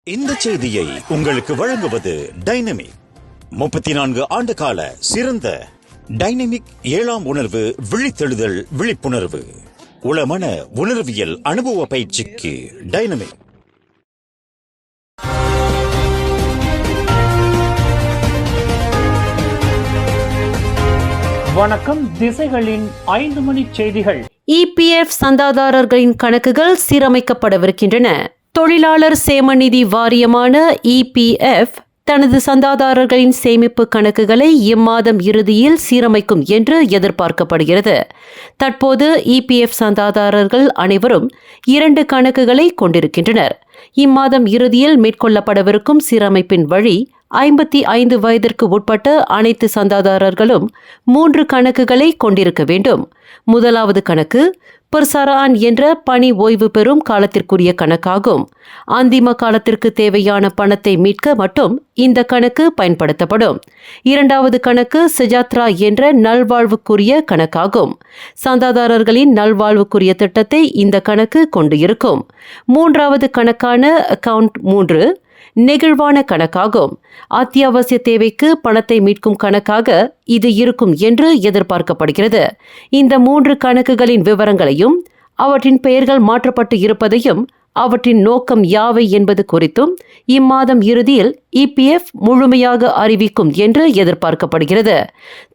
இந்த செய்தியை உங்களுக்கு வழங்குவது டைனமிக். 34 ஆண்டு கால சிறந்த டைனமிக் 7ஆம் உணர்வு விழித்தெழுதல் விழிப்புணர்வு உளமன உணர்வியல் அனுபவ பயிற்சிக்கு டைனமிக். வணக்கம். திசைகளின் 5 மணி செய்திகள். EPF சந்தாதாரர்களின் கணக்குகள் சீரமைக்கப்படவிருக்கின்றன. தொழிலாளர் சேம நிதி வாரியமான EPF தனது சந்தாதாரர்களின் சேமிப்பு கணக்குகளை இம்மாதம் இறுதியில் சீரமைக்கும் என்று எதிர்பார்க்கப்படுகிறது. தற்போது EPF சந்தாதாரர்கள் அனைவரும் 2 கணக்குகளை கொண்டிருக்கின்றனர். இம்மாதம் இறுதியில் மேற்கொள்ளப்படவிருக்கும் சீரமைப்பின் வழி 55 வயதிற்கு உட்பட்ட அனைத்து சந்தாதாரர்களும் 3 கணக்குகளை கொண்டிருக்க வேண்டும். முதலாவது கணக்கு பர்சாரான் என்ற பணி ஓய்வு பெறும் காலத்திற்குரிய கணக்காகும். அந்திம காலத்திற்கு தேவையான பணத்தை மீட்க மட்டும் இந்த கணக்கு பயன்படுத்தப்படும். இரண்டாவது கணக்கு சஜாத்ரா என்ற நல்வாழ்வுக்குரிய கணக்காகும். சந்தாதாரர்களின் நல்வாழ்வுக்குரிய திட்டத்தை இந்த கணக்கு கொண்டு இருக்கும். மூன்றாவது கணக்கான அக்கவுண்ட் 3 நெகிழ்வான கணக்காகும். அத்தியாவசிய தேவைக்கு பணத்தை மீட்கும் கணக்காக இது இருக்கும் என்று எதிர்பார்க்கப்படுகிறது. இந்த 3 கணக்குகளின் விவரங்களையும் அவற்றின் பெயர்கள் மாற்றப்பட்டு இருப்பதையும் அவற்றின் நோக்கம் யாவை என்பது குறித்தும் இம்மாதம் இறுதியில் EPF முழுமையாக அறிவிக்கும் என்று எதிர்பார்க்கப்படுகிறது.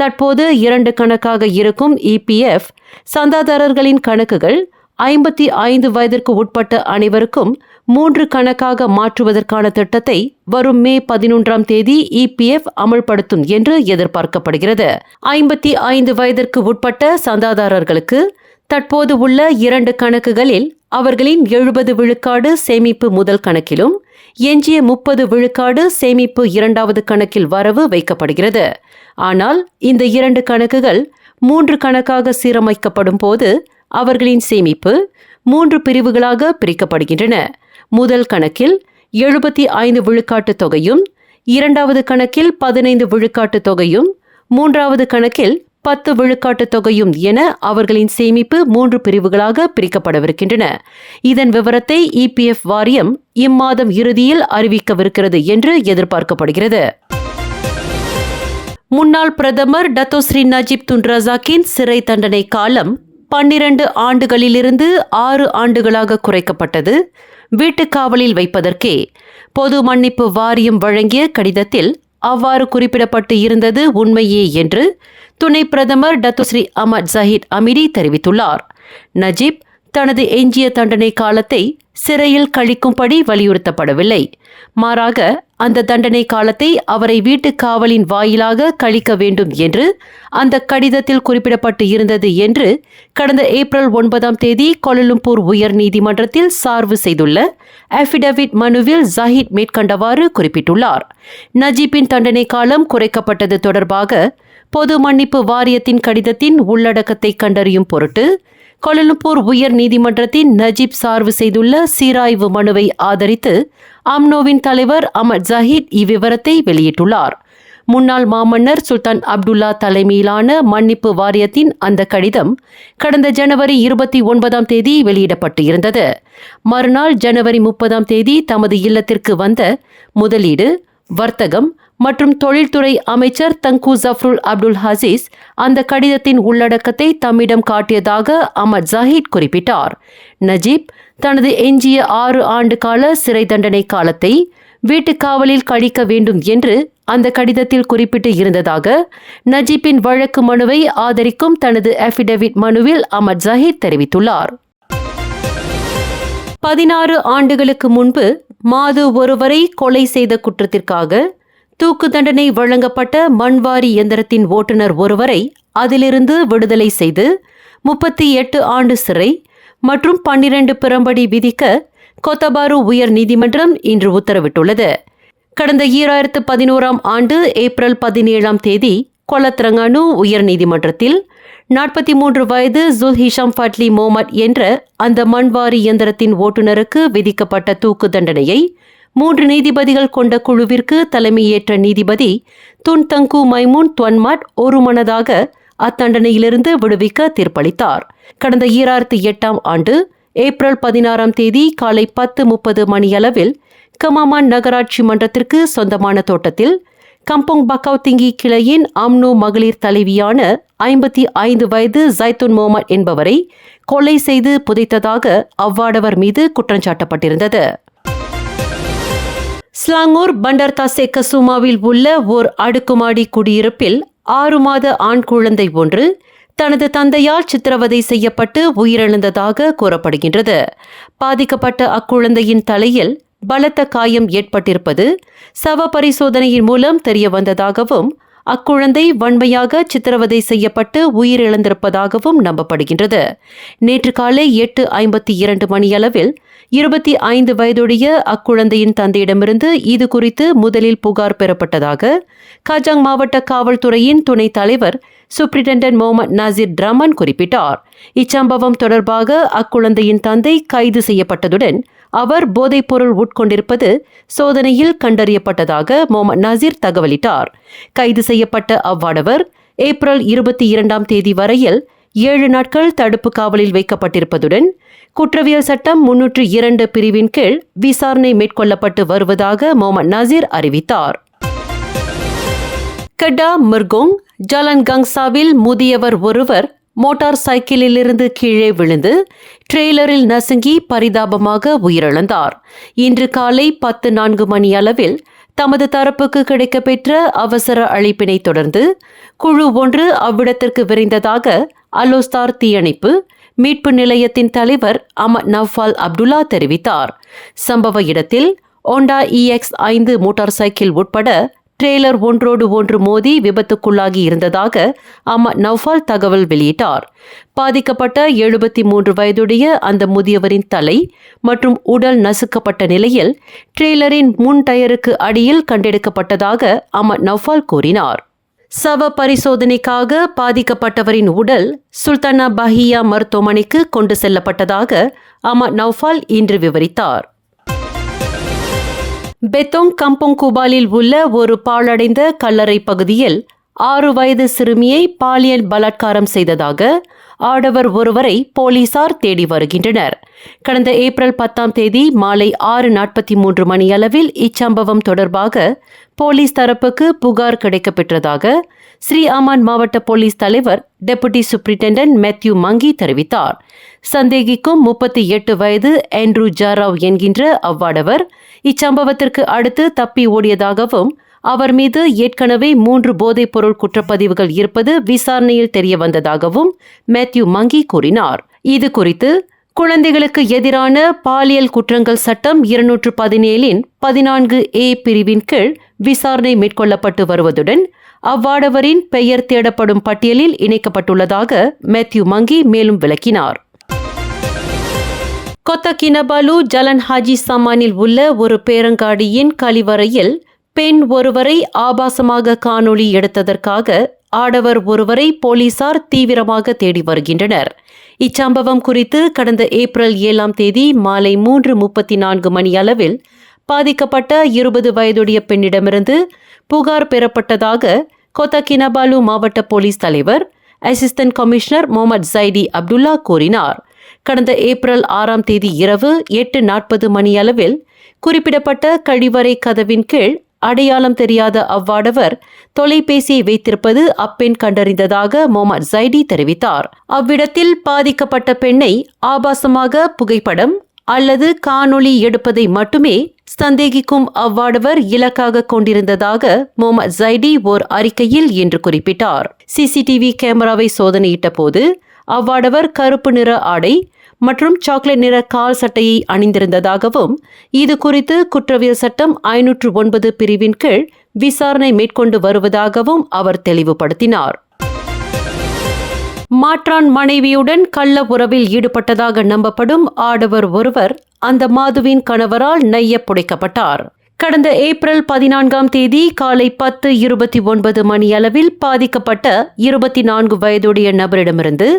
தற்போது 2 கணக்காக இருக்கும் EPF சந்தாதாரர்களின் கணக்குகள் 55 வயதிற்கு உட்பட்ட அனைவருக்கும் 3 கணக்காக மாற்றுவதற்கான திட்டத்தை வரும் மே 11ஆம் தேதி EPF அமல்படுத்தும் என்று எதிர்பார்க்கப்படுகிறது. 55 வயதிற்கு உட்பட்ட சந்தாதாரர்களுக்கு தற்போது உள்ள 2 கணக்குகளில் அவர்களின் 70 விழுக்காடு சேமிப்பு முதல் கணக்கிலும் எஞ்சிய 30 விழுக்காடு சேமிப்பு இரண்டாவது கணக்கில் வரவு வைக்கப்படுகிறது. ஆனால் இந்த 2 கணக்குகள் 3 கணக்காக சீரமைக்கப்படும் போது அவர்களின் சேமிப்பு 3 பிரிவுகளாக பிரிக்கப்படுகின்றன. முதல் கணக்கில் 75 விழுக்காட்டு தொகையும், இரண்டாவது கணக்கில் 15 விழுக்காட்டு தொகையும், மூன்றாவது கணக்கில் 10 விழுக்காட்டு தொகையும் என அவர்களின் சேமிப்பு 3 பிரிவுகளாக பிரிக்கப்படவிருக்கின்றன. இதன் விவரத்தை EPF வாரியம் இம்மாதம் இறுதியில் அறிவிக்கவிருக்கிறது என்று எதிர்பார்க்கப்படுகிறது. முன்னாள் பிரதமர் டத்தோஸ்ரீ நஜீப் துன் ரசாக்கின் சிறை தண்டனை காலம் 12 ஆண்டுகளிலிருந்து 6 ஆண்டுகளாக குறைக்கப்பட்டது. வீட்டுக் காவலில் வைப்பதற்கே பொது மன்னிப்பு வாரியம் வழங்கிய கடிதத்தில் அவ்வாறு குறிப்பிடப்பட்டு இருந்தது உண்மையே என்று துணை பிரதமர் டத்தோஸ்ரீ அஹ்மத் ஜஹீர் அமீரி தெரிவித்துள்ளார். நஜீப் தனது எஞ்சிய தண்டனை காலத்தை சிறையில் கழிக்கும்படி வலியுறுத்தப்படவில்லை. மாறாக அந்த தண்டனை காலத்தை அவரை வீட்டுக் காவலின் வாயிலாக கழிக்க வேண்டும் என்று அந்த கடிதத்தில் குறிப்பிடப்பட்டு இருந்தது என்று கடந்த ஏப்ரல் 9ஆம் தேதி கோலாலம்பூர் உயர் நீதிமன்றத்தில் சார்பு செய்துள்ள அஃபிடவிட் மனுவில் ஜஹீர் மேற்கண்டவாறு குறிப்பிட்டுள்ளார். நஜீப்பின் தண்டனை காலம் குறைக்கப்பட்டது தொடர்பாக பொது மன்னிப்பு வாரியத்தின் கடிதத்தின் உள்ளடக்கத்தை கண்டறியும் பொருட்டு கோலாலம்பூர் உயர் நீதிமன்றத்தின் நஜீப் சார்பு செய்துள்ள சீராய்வு மனுவை ஆதரித்து அம்னோவின் தலைவர் அஹ்மத் ஜஹீர் இவ்விவரத்தை வெளியிட்டுள்ளார். முன்னாள் மாமன்னர் சுல்தான் அப்துல்லா தலைமையிலான மன்னிப்பு வாரியத்தின் அந்த கடிதம் கடந்த ஜனவரி 29ஆம் தேதி வெளியிடப்பட்டு இருந்தது. மறுநாள் ஜனவரி 30ஆம் தேதி தமது இல்லத்திற்கு வந்த முதலீடு, வர்த்தகம் மற்றும் தொழில்துறை அமைச்சர் தங்கு ஜஃப்ருல் அப்துல் ஹசீஸ் அந்த கடிதத்தின் உள்ளடக்கத்தை தம்மிடம் காட்டியதாக அஹ்மத் ஜஹீர் குறிப்பிட்டார். நஜீப் தனது எஞ்சிய 6 ஆண்டு கால சிறை தண்டனை காலத்தை வீட்டுக் காவலில் கழிக்க வேண்டும் என்று அந்த கடிதத்தில் குறிப்பிட்டு இருந்ததாக நஜீப்பின் வழக்கு மனுவை ஆதரிக்கும் தனது அஃபிடவிட் மனுவில் அஹ்மத் ஜஹீர் தெரிவித்துள்ளார். 16 ஆண்டுகளுக்கு முன்பு மாது ஒருவரை கொலை செய்த குற்றத்திற்காக தூக்கு தண்டனை வழங்கப்பட்ட மண்வாரி இயந்திரத்தின் ஓட்டுநர் ஒருவரை அதிலிருந்து விடுதலை செய்து 38 ஆண்டு சிறை மற்றும் 12 பிறம்படி விதிக்க கோத்தபாரு உயர் நீதிமன்றம் இன்று உத்தரவிட்டுள்ளது. கடந்த 2011ஆம் ஆண்டு ஏப்ரல் 17ஆம் தேதி கொலத்ரங்கானு உயர் நீதிமன்றத்தில் 43 வயது ஜுல் ஹிஷாம் ஃபட்லி மொஹமட் என்ற அந்த மண்வாரி இயந்திரத்தின் ஓட்டுநருக்கு விதிக்கப்பட்ட தூக்கு தண்டனையை 3 நீதிபதிகள் கொண்ட குழுவிற்கு தலைமையேற்ற நீதிபதி துன் தங்கு மைமூன் துவன்மாட் ஒருமனதாக அத்தண்டனையிலிருந்து விடுவிக்க தீர்ப்பளித்தார். கடந்த 2008ஆம் ஆண்டு ஏப்ரல் 16ஆம் தேதி காலை 10:30 மணியளவில் கமாமான் நகராட்சி மன்றத்திற்கு சொந்தமான தோட்டத்தில் கம்போங் பக்காவ் திங்கி கிளையின் அம்னோ மகளிர் தலைவியான 55 வயது ஜைத்துன் முகமது என்பவரை கொலை செய்து புதைத்ததாக அவ்வாடவர் மீது குற்றஞ்சாட்டப்பட்டிருந்தது. ஸ்லாங்கூர் பண்டர் தாசே கசுமாவில் உள்ள ஓர் அடுக்குமாடி குடியிருப்பில் 6 மாத ஆண் குழந்தை ஒன்று தனது தந்தையால் சித்திரவதை செய்யப்பட்டு உயிரிழந்ததாக கூறப்படுகின்றது. பாதிக்கப்பட்ட அக்குழந்தையின் தலையில் பலத்த காயம் ஏற்பட்டிருப்பது சவ பரிசோதனையின் மூலம் தெரிய வந்ததாகவும் அக்குழந்தை வன்மையாக சித்திரவதை செய்யப்பட்டு உயிரிழந்திருப்பதாகவும் நம்பப்படுகின்றது. நேற்று காலை 8:52 மணியளவில் 25 வயதுடைய அக்குழந்தையின் தந்தையிடமிருந்து இது குறித்து முதலில் புகார் பெறப்பட்டதாக காஜாங் மாவட்ட காவல்துறையின் துணைத் தலைவர் சூப்பரிண்டென்டென்ட் முகமது நாசிர் டிராமன் குறிப்பிட்டார். இச்சம்பவம் தொடர்பாக அக்குழந்தையின் தந்தை கைது செய்யப்பட்டதுடன் அவர் போதைப்பொருள் உட்கொண்டிருப்பது சோதனையில் கண்டறியப்பட்டதாக முகமது நாசிர் தகவலிட்டார். கைது செய்யப்பட்ட அவ்வாடவர் ஏப்ரல் 22ஆம் தேதி வரையில் 7 நாட்கள் தடுப்பு காவலில் வைக்கப்பட்டிருப்பதுடன் குற்றவியல் சட்டம் 302 பிரிவின் கீழ் விசாரணை மேற்கொள்ளப்பட்டு வருவதாக முகமது நாசிர் அறிவித்தார். கடா மிர்கோங் ஜலன் கங்சாவில் முதியவர் ஒருவர் மோட்டார் சைக்கிளிலிருந்து கீழே விழுந்து ட்ரெய்லரில் நசுங்கி பரிதாபமாக உயிரிழந்தார். இன்று காலை 10:04 மணியளவில் தமது தரப்புக்கு கிடைக்கப்பெற்ற அவசர அழைப்பினை தொடர்ந்து குழு ஒன்று அவ்விடத்திற்கு விரைந்ததாக அலோஸ்தார் தீயணைப்பு மீட்பு நிலையத்தின் தலைவர் அமத் நவ்ஃபால் அப்துல்லா தெரிவித்தார். சம்பவ இடத்தில் ஹோண்டா EX5 மோட்டார் சைக்கிள் உட்பட ட்ரெய்லர் ஒன்றோடு ஒன்று மோதி விபத்துக்குள்ளாகி இருந்ததாக அமத் நவ்ஃபால் தகவல் வெளியிட்டார். பாதிக்கப்பட்ட 73 வயதுடைய அந்த முதியவரின் தலை மற்றும் உடல் நசுக்கப்பட்ட நிலையில் ட்ரெய்லரின் முன் டயருக்கு அடியில் கண்டெடுக்கப்பட்டதாக அமத் நவ்ஃபால் கூறினார். சவ பரிசோதனைக்காக பாதிக்கப்பட்டவரின் உடல் சுல்தானா பஹியா மருத்துவமனைக்கு கொண்டு செல்லப்பட்டதாக அமத் நவ்ஃபால் இன்று விவரித்தார். பெத்தோங் கம்போங் குபாலில் உள்ள ஒரு பாழடைந்த கல்லறை பகுதியில் 6 வயது சிறுமியை பாலியல் பலாத்காரம் செய்ததாக ஆடவர் ஒருவரை போலீசார் தேடி வருகின்றனர். கடந்த ஏப்ரல் 10ஆம் தேதி மாலை 6:43 மணியளவில் இச்சம்பவம் தொடர்பாக போலீஸ் தரப்புக்கு புகார் கிடைக்கப்பெற்றதாக ஸ்ரீ அமான் மாவட்ட போலீஸ் தலைவர் டெபுட்டி சூப்பரிண்டென்டென்ட் மேத்யூ மங்கி தெரிவித்தார். சந்தேகிக்கும் 38 வயது ஆண்ட்ரூ ஜாராவ் என்கின்ற அவ்வாடவர் இச்சம்பவத்திற்கு அடுத்து தப்பி ஓடியதாகவும் அவர் மீது ஏற்கனவே 3 போதைப்பொருள் குற்றப்பதிவுகள் இருப்பது விசாரணையில் தெரிய வந்ததாகவும் மேத்யூ மங்கி கூறினார். இது குறித்து குழந்தைகளுக்கு எதிரான பாலியல் குற்றங்கள் சட்டம் 217 14A பிரிவின் கீழ் விசாரணை மேற்கொள்ளப்பட்டு வருவதுடன் அவ்வாடவரின் பெயர் தேடப்படும் பட்டியலில் இணைக்கப்பட்டுள்ளதாக மேத்யூ மங்கி மேலும் விளக்கினார். கொத்த கினபாலு ஜலன் ஹாஜி சமானில் உள்ள ஒரு பேரங்காடியின் கழிவறையில் பெண் ஒருவரை ஆபாசமாக காணொளி எடுத்ததற்காக ஆடவர் ஒருவரை போலீசார் தீவிரமாக தேடி வருகின்றனர். இச்சம்பவம் குறித்து கடந்த ஏப்ரல் 7ஆம் தேதி மாலை 3:34 மணியளவில் பாதிக்கப்பட்ட 20 வயதுடைய பெண்ணிடமிருந்து புகார் பெறப்பட்டதாக கொத்த கினபாலு மாவட்ட போலீஸ் தலைவர் அசிஸ்டன்ட் கமிஷனர் முகமது ஜைடி அப்துல்லா கூறினார். கடந்த ஏப்ரல் 6ஆம் தேதி இரவு 8:40 மணியளவில் குறிப்பிடப்பட்ட கழிவறை கதவின் கீழ் அடையாளம் தெரியாத அவ்வாடவர் தொலைபேசியை வைத்திருப்பது அப்பெண் கண்டறிந்ததாக முகமது ஜைடி தெரிவித்தார். அவ்விடத்தில் பாதிக்கப்பட்ட பெண்ணை ஆபாசமாக புகைப்படம் அல்லது காணொளி எடுப்பதை மட்டுமே சந்தேகிக்கும் அவ்வாடவர் இலக்காக கொண்டிருந்ததாக முகமது ஜைடி ஓர் அறிக்கையில் இன்று குறிப்பிட்டார். சிசிடிவி கேமராவை சோதனையிட்ட போது அவ்வாடவர் கருப்பு நிற ஆடை மற்றும் சாக்லேட் நிற கால் சட்டையை அணிந்திருந்ததாகவும் இது குறித்து குற்றவியல் சட்டம் 509 பிரிவின் கீழ் விசாரணை மேற்கொண்டு வருவதாகவும் அவர் தெளிவுபடுத்தினார். மாற்றான் மனைவியுடன் கள்ள உறவில் ஈடுபட்டதாக நம்பப்படும் ஆடவர் ஒருவர் அந்த மாதுவின் கணவரால் நைய புடைக்கப்பட்டார். கடந்த ஏப்ரல் 14ஆம் தேதி காலை 10:29 மணியளவில் பாதிக்கப்பட்ட 24 வயதுடைய நபரிடமிருந்து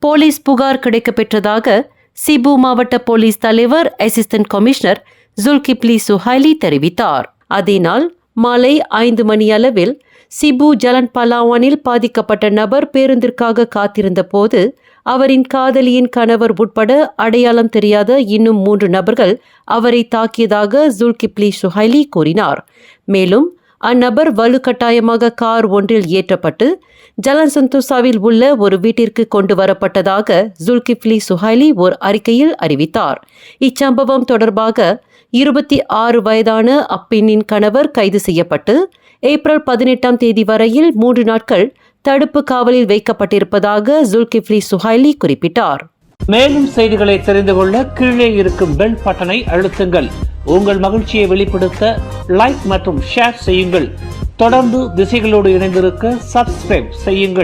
போலீஸ் புகார் கிடைக்கப்பெற்றதாக சிபு மாவட்ட போலீஸ் தலைவர் அசிஸ்டன்ட் கமிஷனர் ஜுல்கிப்லி சுஹைலி தெரிவித்தார். அதே நாள் மாலை 5 மணியளவில் சிபு ஜலன் பலாவானில் பாதிக்கப்பட்ட நபர் பேருந்திற்காக காத்திருந்த போது அவரின் காதலியின் கணவர் உட்பட அடையாளம் தெரியாத இன்னும் 3 நபர்கள் அவரை தாக்கியதாக ஜுல்கிப்லி சுஹைலி கூறினார். மேலும் அந்நபர் வலுக்கட்டாயமாக கார் ஒன்றில் ஏற்றப்பட்டு ஜலன் சந்தோசாவில் உள்ள ஒரு வீட்டிற்கு கொண்டு வரப்பட்டதாக ஜுல்கிப்லி சுஹைலி ஒரு அறிக்கையில் அறிவித்தார். இச்சம்பவம் தொடர்பாக 26 வயதான அப்பெண்ணின் கணவர் கைது செய்யப்பட்டு ஏப்ரல் 18ஆம் தேதி வரையில் 3 நாட்கள் தடுப்பு காவலில் வைக்கப்பட்டிருப்பதாக ஜுல்கிப்லி சுஹைலி குறிப்பிட்டார். மேலும் செய்திகளை தெரிந்து கொள்ள கீழே இருக்கும் பெல் பட்டனை அழுத்துங்கள். உங்கள் மகிழ்ச்சியை வெளிப்படுத்த லைக் மற்றும் ஷேர் செய்யுங்கள். தொடர்ந்து திசைகளோடு இணைந்திருக்க சப்ஸ்கிரைப் செய்யுங்கள்.